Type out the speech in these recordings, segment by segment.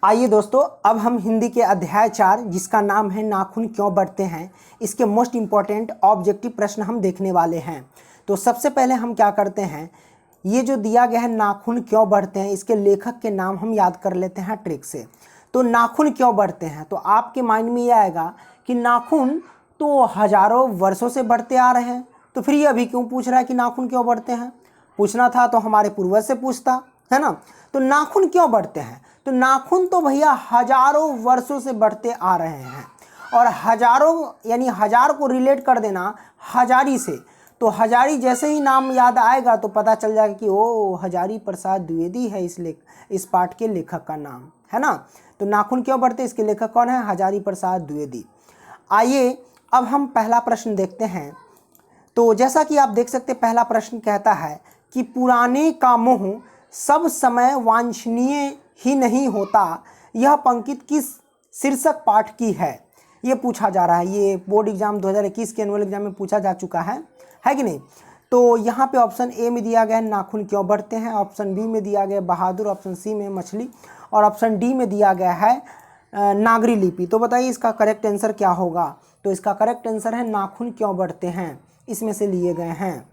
आइए दोस्तों, अब हम हिंदी के अध्याय 4 जिसका नाम है नाखून क्यों बढ़ते हैं, इसके मोस्ट इम्पॉर्टेंट ऑब्जेक्टिव प्रश्न हम देखने वाले हैं। तो सबसे पहले हम क्या करते हैं, ये जो दिया गया है नाखून क्यों बढ़ते हैं, इसके लेखक के नाम हम याद कर लेते हैं ट्रिक से। तो नाखून क्यों बढ़ते हैं, तो आपके माइंड में ये आएगा कि नाखून तो हजारों वर्षों से बढ़ते आ रहे हैं, तो फिर ये अभी क्यों पूछ रहा है कि नाखून क्यों बढ़ते हैं। पूछना था तो हमारे पूर्वज से पूछता, है ना। तो नाखून क्यों बढ़ते हैं, तो नाखून तो भैया हजारों वर्षों से बढ़ते आ रहे हैं। और हजारों यानी हजार को रिलेट कर देना हजारी से, तो हजारी जैसे ही नाम याद आएगा तो पता चल जाएगा कि ओ हजारी प्रसाद द्विवेदी है इस पाठ के लेखक का नाम, है ना। तो नाखून क्यों बढ़ते, इसके लेखक कौन है, हजारी प्रसाद द्विवेदी। आइए अब हम पहला प्रश्न देखते हैं। तो जैसा कि आप देख सकते, पहला प्रश्न कहता है कि पुराने का मोह सब समय वांछनीय ही नहीं होता, यह पंक्ति किस शीर्षक पाठ की है, ये पूछा जा रहा है। ये बोर्ड एग्जाम 2021 के एनुअल एग्जाम में पूछा जा चुका है कि नहीं। तो यहाँ पे ऑप्शन ए में दिया गया है नाखून क्यों बढ़ते हैं, ऑप्शन बी में दिया गया बहादुर, ऑप्शन सी में मछली, और ऑप्शन डी में दिया गया है नागरी लिपि। तो बताइए इसका करेक्ट आंसर क्या होगा। तो इसका करेक्ट आंसर है नाखून क्यों बढ़ते हैं, इसमें से लिए गए हैं।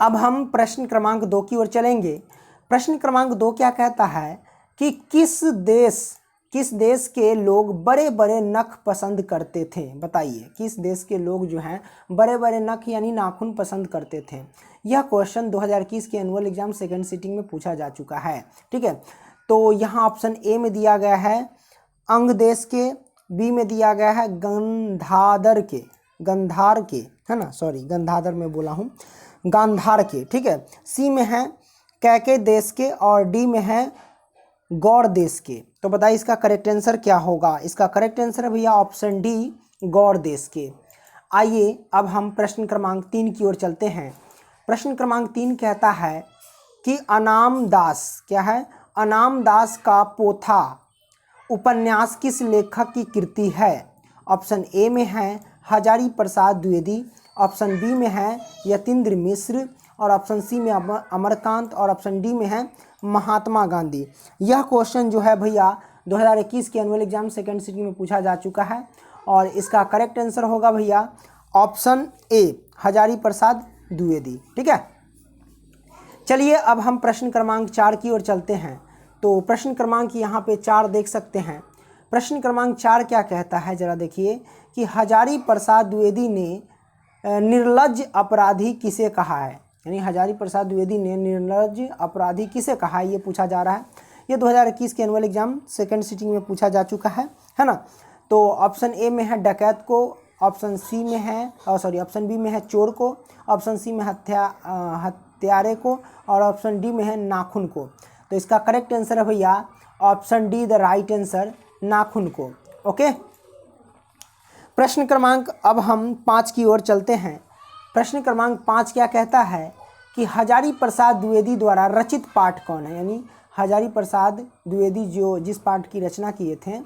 अब हम प्रश्न क्रमांक 2 की ओर चलेंगे। प्रश्न क्रमांक 2 क्या कहता है कि किस देश के लोग बड़े बड़े नख पसंद करते थे। बताइए किस देश के लोग जो हैं बड़े बड़े नख यानी नाखून पसंद करते थे। यह क्वेश्चन 2021 के एनुअल एग्जाम सेकंड सिटिंग में पूछा जा चुका है, ठीक है। तो यहाँ ऑप्शन ए में दिया गया है अंग देश के, बी में दिया गया है गंधार के, है ना, सॉरी गंधार में बोला हूँ, गांधार के, ठीक है। सी में है कैके देश के, और डी में है गौड़ देश के। तो बताइए इसका करेक्ट आंसर क्या होगा। इसका करेक्ट आंसर है भैया ऑप्शन डी गौड़ देश के। आइए अब हम प्रश्न क्रमांक 3 की ओर चलते हैं। प्रश्न क्रमांक 3 कहता है कि अनाम दास क्या है, अनाम दास का पोथा उपन्यास किस लेखक की कृति है। ऑप्शन ए में है हजारी प्रसाद द्विवेदी, ऑप्शन बी में है यतीन्द्र मिश्र, और ऑप्शन सी में अमरकांत, और ऑप्शन डी में है महात्मा गांधी। यह क्वेश्चन जो है भैया 2021 के एनुअल एग्जाम सेकंड सिटिंग में पूछा जा चुका है, और इसका करेक्ट आंसर होगा भैया ऑप्शन ए हजारी प्रसाद द्विवेदी, ठीक है। चलिए अब हम प्रश्न क्रमांक 4 की ओर चलते हैं। तो प्रश्न क्रमांक यहाँ पे 4 देख सकते हैं। प्रश्न क्रमांक 4 क्या कहता है, जरा देखिए कि हजारी प्रसाद द्विवेदी ने निर्लज्ज अपराधी किसे कहा है, यानी हजारी प्रसाद द्विवेदी ने निर्लज्ज अपराधी किसे कहा है, ये पूछा जा रहा है। ये 2021 के एनुअल एग्जाम सेकंड सिटिंग में पूछा जा चुका है ना। तो ऑप्शन ए में है डकैत को, ऑप्शन सी में है ऑप्शन बी में है चोर को, ऑप्शन सी में हत्यारे को, और ऑप्शन डी में है नाखून को। तो इसका करेक्ट आंसर है भैया option D the right answer, नाखून को। ओके, प्रश्न क्रमांक अब हम 5 की ओर चलते हैं। प्रश्न क्रमांक 5 क्या कहता है कि हजारी प्रसाद द्विवेदी द्वारा रचित पाठ कौन है, यानी हजारी प्रसाद द्विवेदी जो जिस पाठ की रचना किए थे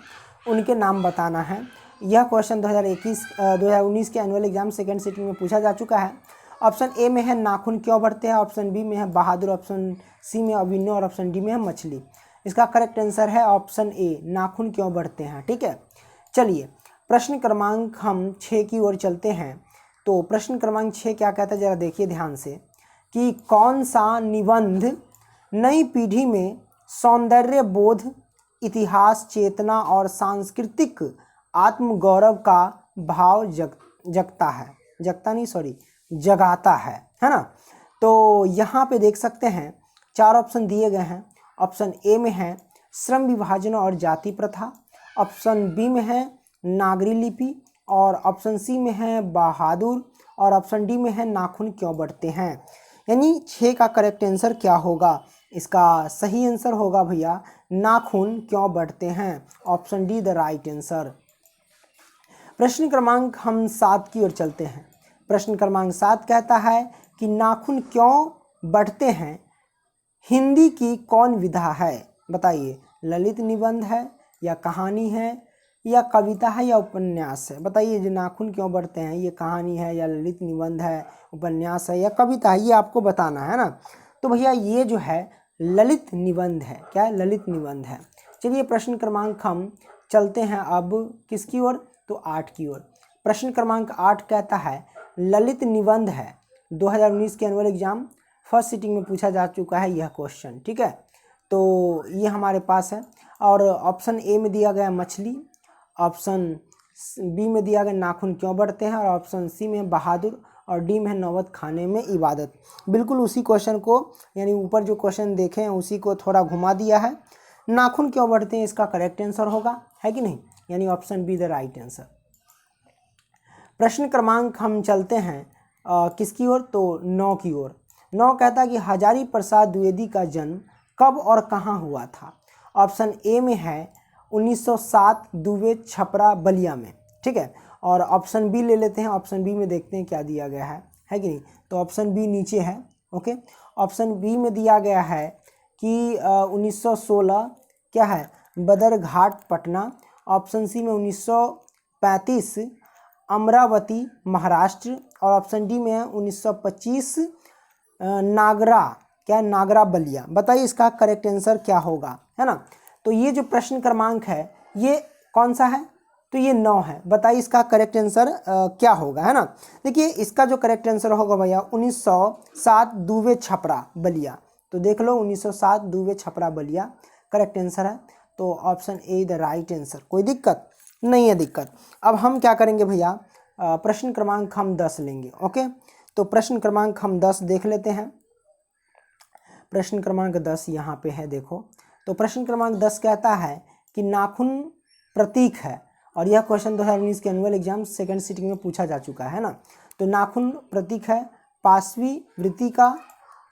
उनके नाम बताना है। यह क्वेश्चन 2019 के एनुअल एग्जाम सेकंड सिटिंग में पूछा जा चुका है। ऑप्शन ए में है नाखून क्यों बढ़ते हैं, ऑप्शन बी में है बहादुर, ऑप्शन सी में अभिनव, और ऑप्शन डी में है मछली। इसका करेक्ट आंसर है ऑप्शन ए नाखून क्यों बढ़ते हैं, ठीक है। चलिए प्रश्न क्रमांक हम 6 की ओर चलते हैं। तो प्रश्न क्रमांक 6 क्या कहता है, जरा देखिए ध्यान से कि कौन सा निबंध नई पीढ़ी में सौंदर्य बोध, इतिहास चेतना और सांस्कृतिक आत्मगौरव का भाव जगाता है ना। तो यहाँ पे देख सकते हैं 4 ऑप्शन दिए गए हैं। ऑप्शन ए में है श्रम विभाजन और जाति प्रथा, ऑप्शन बी में है नागरी लिपि, और ऑप्शन सी में है बहादुर, और ऑप्शन डी में है नाखून क्यों बढ़ते हैं। यानी 6 का करेक्ट आंसर क्या होगा। इसका सही आंसर होगा भैया नाखून क्यों बढ़ते हैं, option D the right answer. प्रश्न क्रमांक हम 7 की ओर चलते हैं। प्रश्न क्रमांक 7 कहता है कि नाखून क्यों बढ़ते हैं हिंदी की कौन विधा है। बताइए ललित निबंध है, या कहानी है, या कविता है, या उपन्यास है। बताइए जो नाखून क्यों बढ़ते हैं, ये कहानी है, या ललित निबंध है, उपन्यास है, या कविता है, ये आपको बताना है ना। तो भैया ये जो है ललित निबंध है। क्या है? ललित निबंध है। चलिए प्रश्न क्रमांक हम चलते हैं अब किसकी ओर, तो 8 की ओर। प्रश्न क्रमांक 8 कहता है ललित निबंध है। 2019 के एनुअल एग्जाम फर्स्ट सिटिंग में पूछा जा चुका है यह क्वेश्चन, ठीक है। तो ये हमारे पास है और ऑप्शन ए में दिया गया मछली, ऑप्शन बी में दिया गया नाखून क्यों बढ़ते हैं, और ऑप्शन सी में बहादुर, और डी में है नौबत खाने में इबादत। बिल्कुल उसी क्वेश्चन को, यानी ऊपर जो क्वेश्चन देखे हैं उसी को थोड़ा घुमा दिया है। नाखून क्यों बढ़ते हैं इसका करेक्ट आंसर होगा, है कि नहीं, यानी option be the right answer. प्रश्न क्रमांक हम चलते हैं किसकी ओर, तो 9 की ओर। 9 कहता है कि हजारी प्रसाद द्विवेदी का जन्म कब और कहाँ हुआ था। ऑप्शन ए में है 1907 दुबे छपरा बलिया में, ठीक है। और ऑप्शन बी ले लेते हैं, ऑप्शन बी में देखते हैं क्या दिया गया है कि नहीं। तो ऑप्शन बी नीचे है, ओके। ऑप्शन बी में दिया गया है कि 1916 क्या है, बदरघाट पटना। ऑप्शन सी में 1935 अमरावती महाराष्ट्र, और ऑप्शन डी में है 1925 नागरा, क्या नागरा बलिया। बताइए इसका करेक्ट आंसर क्या होगा, है ना। तो ये जो प्रश्न क्रमांक है ये कौन सा है, तो ये 9 है। बताइए इसका करेक्ट आंसर क्या होगा, है ना। देखिए इसका जो करेक्ट आंसर होगा भैया 1907 दुबे छपरा बलिया। तो देख लो 1907 दुबे छपरा बलिया करेक्ट आंसर है। तो option A the right answer. कोई दिक्कत नहीं है दिक्कत। अब हम क्या करेंगे भैया, प्रश्न क्रमांक हम 10 लेंगे, ओके। तो प्रश्न क्रमांक हम 10 देख लेते हैं। प्रश्न क्रमांक 10 यहाँ पे है, देखो। तो प्रश्न क्रमांक 10 कहता है कि नाखून प्रतीक है, और यह क्वेश्चन 2019 के एनुअल एग्जाम सेकंड सिटिंग में पूछा जा चुका है ना। तो नाखून प्रतीक है पाशवी वृत्ति का,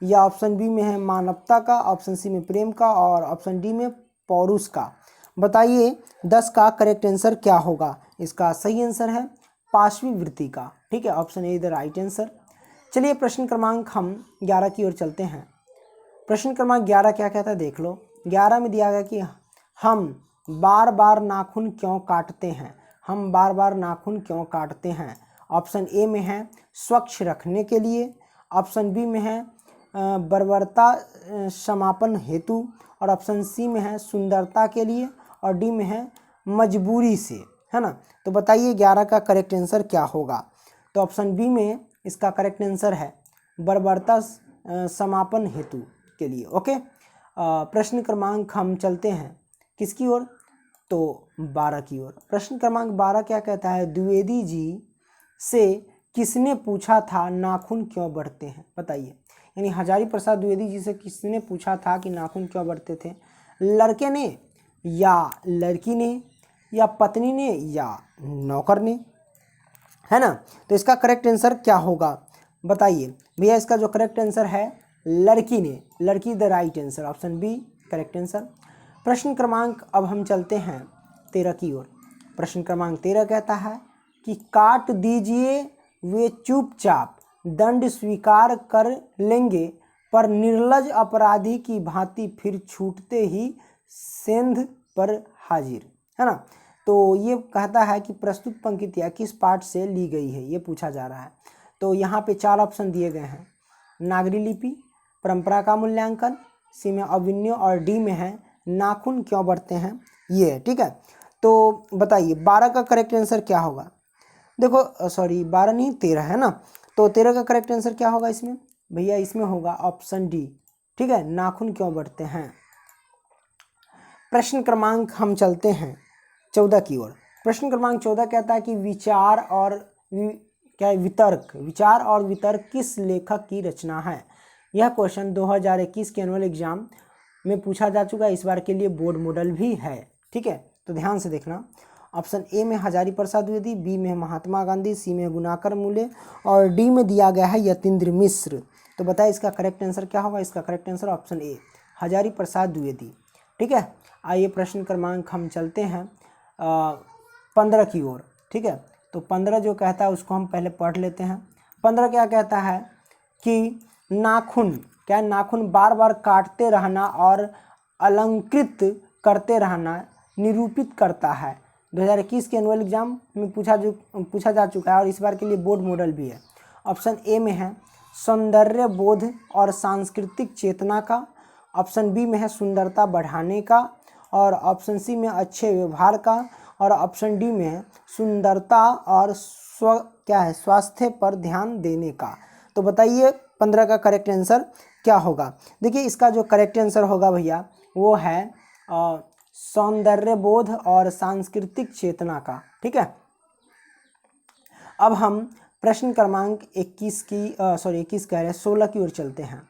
या ऑप्शन बी में है मानवता का, ऑप्शन सी में प्रेम का, और ऑप्शन डी में पौरुष का। बताइए 10 का करेक्ट आंसर क्या होगा। इसका सही आंसर है पाशवी वृत्ति का, ठीक है। Option A the right answer. चलिए प्रश्न क्रमांक हम 11 की ओर चलते हैं। प्रश्न क्रमांक 11 क्या कहता है, देख लो। 11 में दिया गया कि हम बार बार नाखून क्यों काटते हैं। हम बार बार नाखून क्यों काटते हैं। ऑप्शन ए में है स्वच्छ रखने के लिए, ऑप्शन बी में है बर्बरता समापन हेतु, और ऑप्शन सी में है सुंदरता के लिए, और डी में है मजबूरी से, है ना। तो बताइए 11 का करेक्ट आंसर क्या होगा। तो ऑप्शन बी में इसका करेक्ट आंसर है बर्बरता समापन हेतु के लिए, ओके। प्रश्न क्रमांक हम चलते हैं किसकी ओर, तो 12 की ओर। प्रश्न क्रमांक 12 क्या कहता है, द्विवेदी जी से किसने पूछा था नाखून क्यों बढ़ते हैं। बताइए, यानी हजारी प्रसाद द्विवेदी जी से किसने पूछा था कि नाखून क्यों बढ़ते थे। लड़के ने, या लड़की ने, या पत्नी ने, या नौकर ने, है ना। तो इसका करेक्ट आंसर क्या होगा बताइए भैया। इसका जो करेक्ट आंसर है लड़की ने, लड़की the right answer. Option B correct answer. प्रश्न क्रमांक अब हम चलते हैं 13 की ओर। प्रश्न क्रमांक 13 कहता है कि काट दीजिए वे चुपचाप दंड स्वीकार कर लेंगे, पर निर्लज अपराधी की भांति फिर छूटते ही सेंध पर हाजिर, है ना। तो ये कहता है कि प्रस्तुत पंक्तियाँ किस पाठ से ली गई है, ये पूछा जा रहा है। तो यहाँ पे 4 ऑप्शन दिए गए हैं, नागरी लिपि, परंपरा का मूल्यांकन, सी में अभिनय, और डी में है नाखून क्यों बढ़ते हैं, ये, ठीक है। तो बताइए 12 का करेक्ट आंसर क्या होगा। देखो सॉरी 12 नहीं 13 है ना। तो 13 का करेक्ट आंसर क्या होगा इसमें भैया, इसमें होगा ऑप्शन डी, ठीक है, नाखून क्यों बढ़ते हैं। प्रश्न क्रमांक हम चलते हैं 14 की ओर। प्रश्न क्रमांक 14 कहता है कि विचार और वितर्क किस लेखक की रचना है। यह क्वेश्चन 2021 के एनुअल एग्जाम में पूछा जा चुका है, इस बार के लिए बोर्ड मॉडल भी है, ठीक है। तो ध्यान से देखना। ऑप्शन ए में हजारी प्रसाद द्विवेदी, बी में महात्मा गांधी, सी में गुणाकर मूले, और डी में दिया गया है यतीन्द्र मिश्र। तो बताइए इसका करेक्ट आंसर क्या होगा। इसका correct answer option A Hazari Prasad Dwivedi, ठीक है। आइए प्रश्न क्रमांक हम चलते हैं 15 की ओर, ठीक है। तो 15 जो कहता है उसको हम पहले पढ़ लेते हैं। 15 क्या कहता है कि नाखून नाखून बार बार काटते रहना और अलंकृत करते रहना निरूपित करता है। 2021 के एनुअल एग्जाम में पूछा जा चुका है और इस बार के लिए बोर्ड मॉडल भी है। ऑप्शन ए में है सौंदर्य बोध और सांस्कृतिक चेतना का, ऑप्शन बी में है सुंदरता बढ़ाने का, और ऑप्शन सी में अच्छे व्यवहार का, और ऑप्शन डी में है सुंदरता और स्वास्थ्य पर ध्यान देने का। तो बताइए 15 का करेक्ट आंसर क्या होगा। देखिए इसका जो करेक्ट आंसर होगा भैया वो है सौंदर्य बोध और सांस्कृतिक चेतना का। ठीक है, अब हम प्रश्न क्रमांक 21 की 16 की ओर चलते हैं।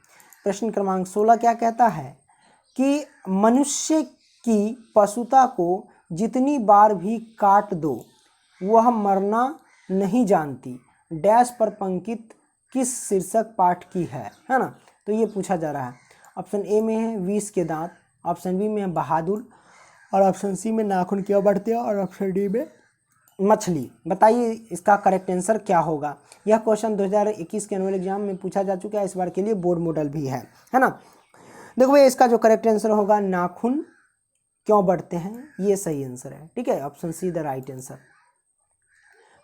प्रश्न क्रमांक 16 क्या कहता है कि मनुष्य की पशुता को जितनी बार भी काट दो वह मरना नहीं जानती, डैश पर पंकित किस शीर्षक पाठ की है ना। तो ये पूछा जा रहा है। ऑप्शन ए में है विष के दांत, ऑप्शन बी में है बहादुर, और ऑप्शन सी में नाखून क्यों बढ़ते हैं, और ऑप्शन डी में मछली। बताइए इसका करेक्ट आंसर क्या होगा। यह क्वेश्चन 2021 के एनुअल एग्जाम में पूछा जा चुका है, इस बार के लिए बोर्ड मॉडल भी है ना। देखो भाई इसका जो करेक्ट आंसर होगा नाखून क्यों बढ़ते हैं, ये सही आंसर है। ठीक है, option see the right answer.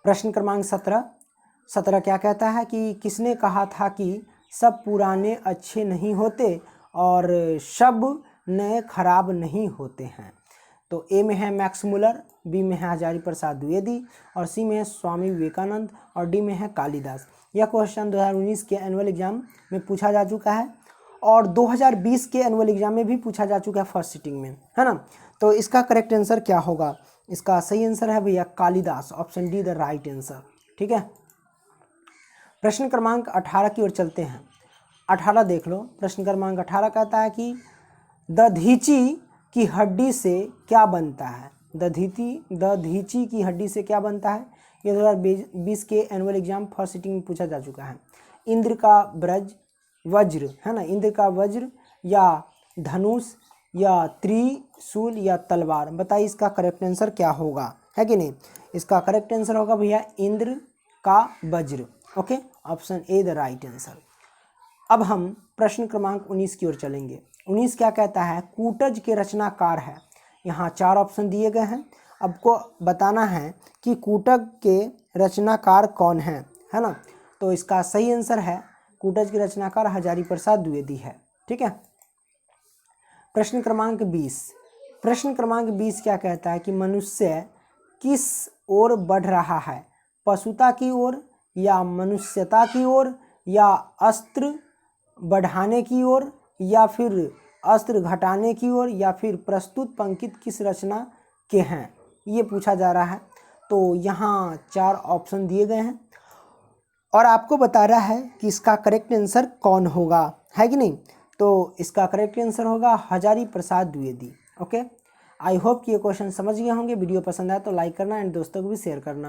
प्रश्न क्रमांक 17 क्या कहता है कि किसने कहा था कि सब पुराने अच्छे नहीं होते और सब नए खराब नहीं होते हैं। तो ए में है मैक्स मुलर, बी में है हजारी प्रसाद द्विवेदी, और सी में है स्वामी विवेकानंद, और डी में है कालिदास। यह क्वेश्चन 2019 के एनुअल एग्जाम में पूछा जा चुका है और 2020 के एनुअल एग्जाम में भी पूछा जा चुका है फर्स्ट सिटिंग में, है ना। तो इसका करेक्ट आंसर क्या होगा। इसका सही आंसर है भैया Kalidas, option D the right answer. ठीक है, प्रश्न क्रमांक 18 की ओर चलते हैं। 18 देख लो। प्रश्न क्रमांक 18 कहता है कि दधीची की हड्डी से क्या बनता है। दधीची की हड्डी से क्या बनता है, ये 2020 के एनुअल एग्जाम फर्स्ट सिटिंग में पूछा जा चुका है। इंद्र का वज्र, है ना, इंद्र का वज्र या धनुष या त्रिशूल या तलवार। बताइए इसका करेक्ट आंसर क्या होगा, है कि नहीं। इसका करेक्ट आंसर होगा भैया इंद्र का वज्र। Okay, option A the right answer. अब हम प्रश्न क्रमांक 19 की ओर चलेंगे। 19 क्या कहता है, कूटज के रचनाकार है। यहाँ 4 ऑप्शन दिए गए हैं, आपको बताना है कि कूटज के रचनाकार कौन है ना। तो इसका सही आंसर है कूटज के रचनाकार हजारी प्रसाद द्विवेदी है। ठीक है, प्रश्न क्रमांक 20 क्या कहता है कि मनुष्य किस ओर बढ़ रहा है, पशुता की ओर या मनुष्यता की ओर या अस्त्र बढ़ाने की ओर या फिर अस्त्र घटाने की ओर या फिर प्रस्तुत पंक्तित किस रचना के हैं, ये पूछा जा रहा है। तो यहाँ 4 ऑप्शन दिए गए हैं और आपको बता रहा है कि इसका करेक्ट आंसर कौन होगा, है कि नहीं। तो इसका करेक्ट आंसर होगा Hazari Prasad Dwivedi. Okay, I hope कि ये क्वेश्चन समझ गए होंगे। वीडियो पसंद आए तो लाइक करना एंड दोस्तों को भी शेयर करना।